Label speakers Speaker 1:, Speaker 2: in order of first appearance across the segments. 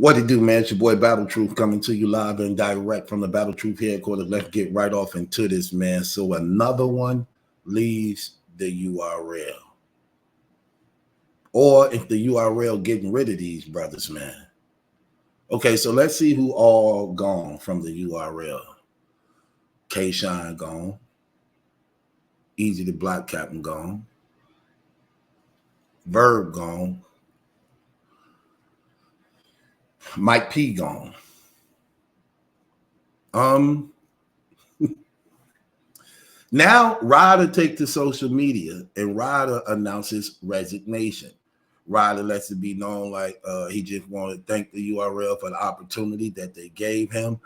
Speaker 1: What it do, man? It's your boy Battle Truth coming to you live and direct from the Battle Truth headquarters. Let's get right off into this, man. So another one leaves the URL. Or if the URL getting rid of these brothers, man. Okay, so let's see who all gone from the URL. K-Shine gone. Easy to Block Captain gone. Verb gone. Mike P gone. Now Ryda take to social media and Ryda announces resignation. Ryda lets it be known like he just wanted to thank the URL for the opportunity that they gave him.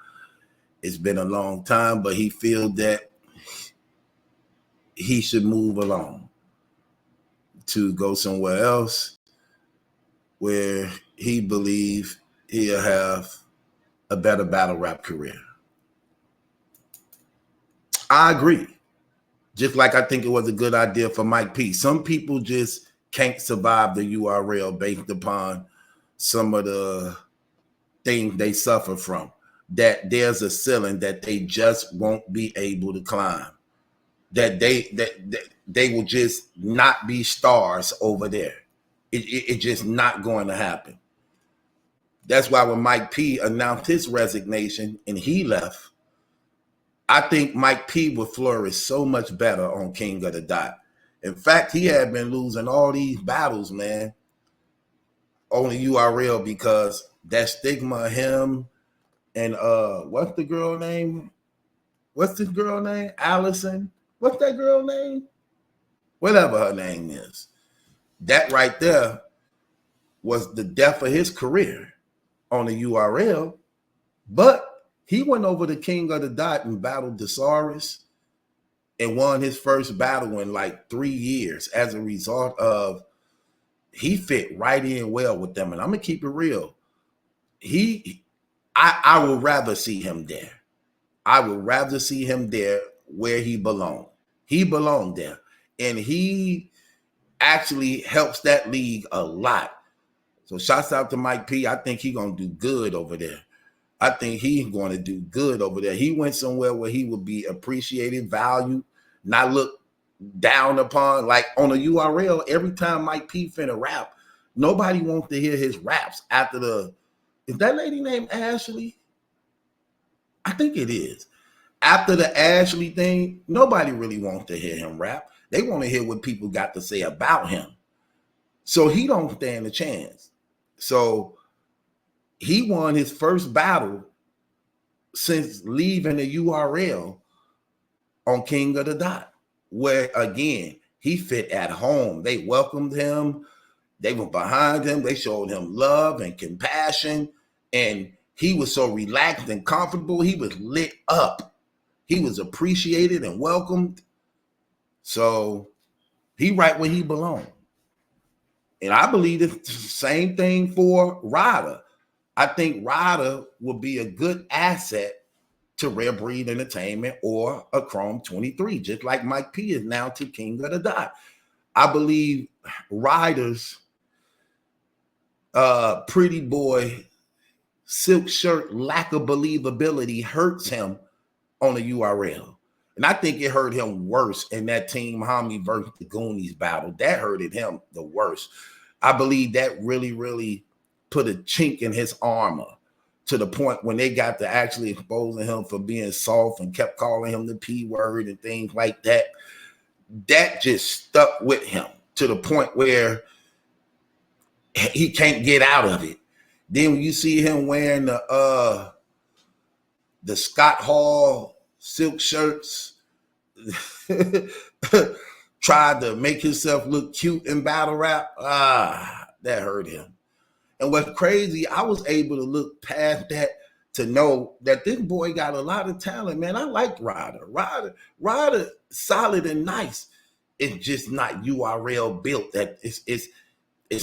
Speaker 1: It's been a long time, but he feels that he should move along to go somewhere else where he believes he'll have a better battle rap career. I agree. Just like I think it was a good idea for Mike P. Some people just can't survive the URL based upon some of the things they suffer from. That there's a ceiling that they just won't be able to climb. That they will just not be stars over there. It's just not going to happen. That's why when Mike P announced his resignation and he left, I think Mike P would flourish so much better on King of the Dot. In fact, he had been losing all these battles, man, on the URL because that stigma of him and what's the girl name? What's this girl name? Allison? What's that girl name? Whatever her name is. That right there was the death of his career on the URL. But he went over to King of the Dot and battled Desaurus and won his first battle in like 3 years as a result of he fit right in well with them. And I'm gonna keep it real. I would rather see him there. I would rather see him there where he belonged. He belonged there. And he actually helps that league a lot. So shouts out to Mike P. I think he's going to do good over there. I think he's going to do good over there. He went somewhere where he would be appreciated, valued, not looked down upon. Like on a URL, every time Mike P finna rap, nobody wants to hear his raps after the, is that lady named Ashley? I think it is. After the Ashley thing, nobody really wants to hear him rap. They want to hear what people got to say about him. So he don't stand a chance. So he won his first battle since leaving the URL on King of the Dot, where again, he fit at home. They welcomed him. They were behind him. They showed him love and compassion. And he was so relaxed and comfortable. He was lit up. He was appreciated and welcomed. So he right where he belonged. And I believe it's the same thing for Ryda. I think Ryda will be a good asset to Rare Breed Entertainment or a Chrome 23, just like Mike P is now to King of the Dot. I believe Ryda's pretty boy silk shirt lack of believability hurts him on the URL. And I think it hurt him worse in that Team Homie versus the Goonies battle. That hurted him the worst. I believe that really, really put a chink in his armor to the point when they got to actually exposing him for being soft and kept calling him the P word and things like that. That just stuck with him to the point where he can't get out of it. Then when you see him wearing the Scott Hall silk shirts, tried to make himself look cute in battle rap, that hurt him. And what's crazy, I was able to look past that to know that this boy got a lot of talent, man. I like Ryda. Ryda solid and nice. It's just not URL built. That it's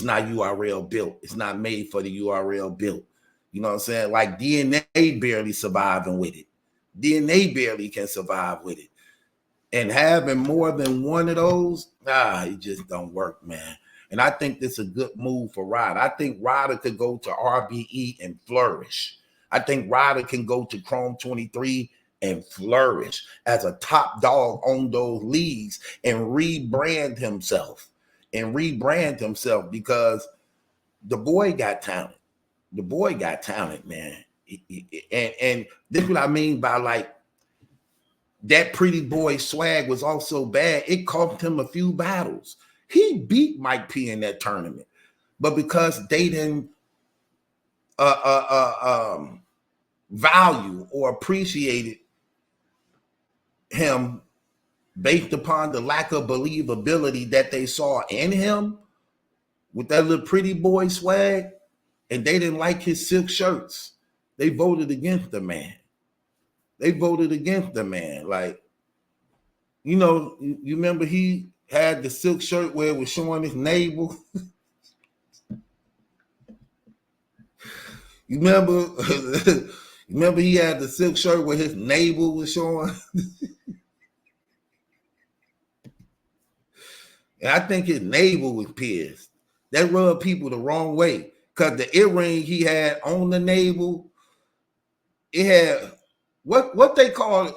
Speaker 1: not URL built. It's not made for the URL built. You know what I'm saying? Like DNA barely surviving with it. DNA barely can survive with it. And having more than one of those, it just don't work, man. And I think this is a good move for Ryda. I think Ryda could go to RBE and flourish. I think Ryda can go to Chrome 23 and flourish as a top dog on those leagues and rebrand himself. Because the boy got talent. The boy got talent, man. And this is what I mean by like that pretty boy swag was also bad. It cost him a few battles. He beat Mike P in that tournament, but because they didn't value or appreciated him based upon the lack of believability that they saw in him with that little pretty boy swag, and they didn't like his silk shirts, they voted against the man. Like, you know, you remember he had the silk shirt where it was showing his navel. You remember he had the silk shirt where his navel was showing. And I think his navel was pierced. That rubbed people the wrong way because the earring he had on the navel, it had what they call it.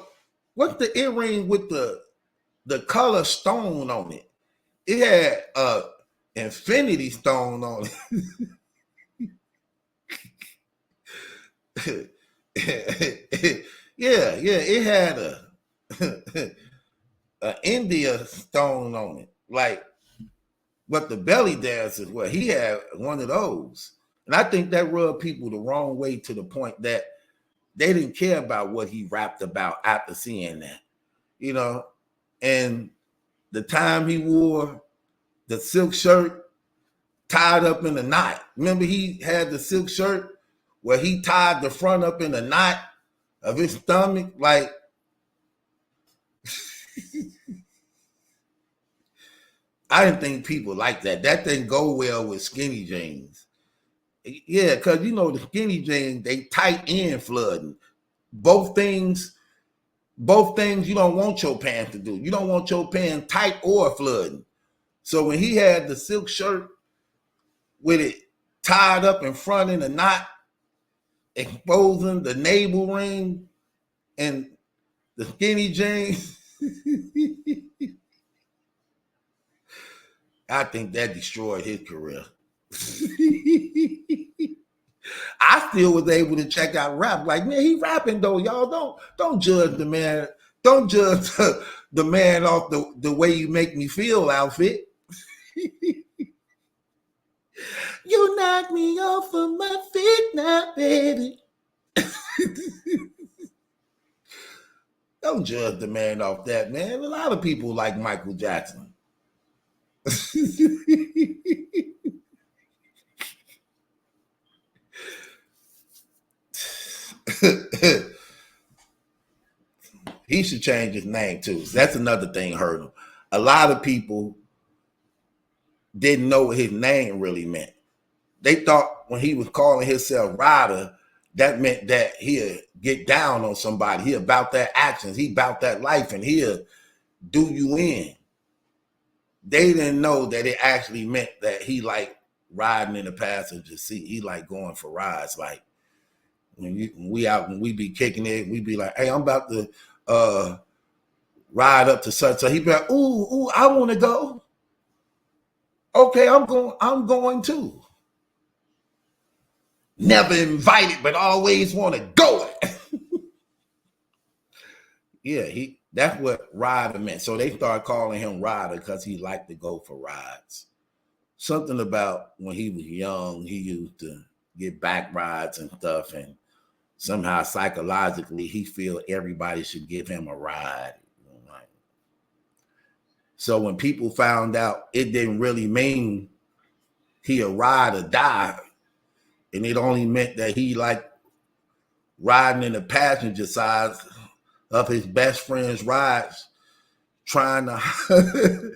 Speaker 1: What's the earring with the color stone on it? It had infinity stone on it. yeah, it had a India stone on it. Like, but the belly dancers, well, he had one of those. And I think that rubbed people the wrong way to the point that they didn't care about what he rapped about after seeing that, you know. And the time he wore the silk shirt tied up in a knot. Remember he had the silk shirt where he tied the front up in a knot of his stomach? Like, I didn't think people like that. That didn't go well with skinny jeans. Yeah, because you know the skinny jeans, they tight and flooding. Both things you don't want your pants to do. You don't want your pants tight or flooding. So when he had the silk shirt with it tied up in front in a knot, exposing the navel ring and the skinny jeans, I think that destroyed his career. I still was able to check out rap. Like, man, he rapping though, y'all. Don't judge the man. Don't judge the man off the way you make me feel outfit. You knock me off of my feet now, baby. Don't judge the man off that, man. A lot of people like Michael Jackson. He should change his name too. So that's another thing hurt him. A lot of people didn't know what his name really meant. They thought when he was calling himself Ryda, that meant that he'll get down on somebody. He about that actions. He about that life, and he'll do you in. They didn't know that it actually meant that he like riding in the passenger seat. He like going for rides. Like when we be kicking it, we be like, hey, I'm about to ride up to such. So he be like, ooh, I want to go. Okay, I'm going too. Never invited, but always want to go. Yeah, that's what Ryda meant. So they started calling him Ryda because he liked to go for rides. Something about when he was young, he used to get back rides and stuff, and somehow psychologically he feel everybody should give him a ride. So when people found out it didn't really mean he'll ride or die, and it only meant that he like riding in the passenger side of his best friend's rides, trying to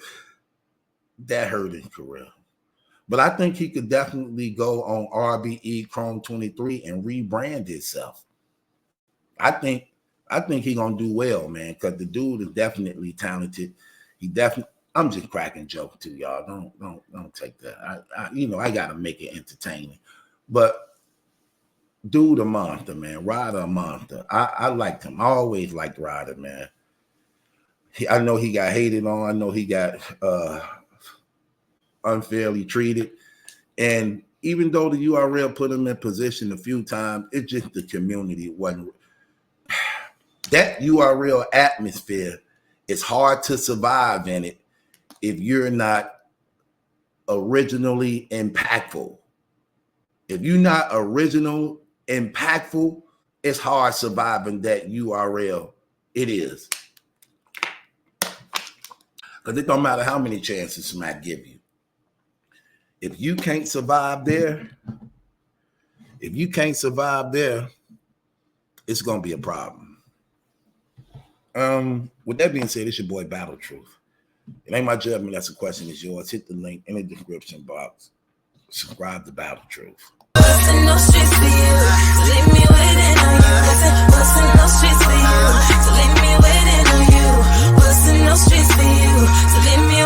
Speaker 1: that hurt his career. But I think he could definitely go on RBE Chrome 23 and rebrand himself. I think he's gonna do well, man, because the dude is definitely talented. He definitely, I'm just cracking jokes too, y'all. Don't take that. I gotta make it entertaining. But dude, a monster, man. Ryda, a monster. I liked him. I always liked Ryda, man. I know he got hated on. I know he got unfairly treated. And even though the URL put him in position a few times, it's just the community wasn't. That URL atmosphere, it's hard to survive in it if you're not originally impactful. If you're not original impactful, it's hard surviving that URL. It is. Because it don't matter how many chances Smack give you. If you can't survive there, it's going to be a problem. With that being said, it's your boy Battle Truth. It ain't my judgment. That's a question. It's yours. Hit the link in the description box. Subscribe to Battle Truth.
Speaker 2: Bustin' no streets for you, so leave me waiting on you. Bustin' no streets for you, so leave me waiting on you. Bustin' no streets for you, so leave me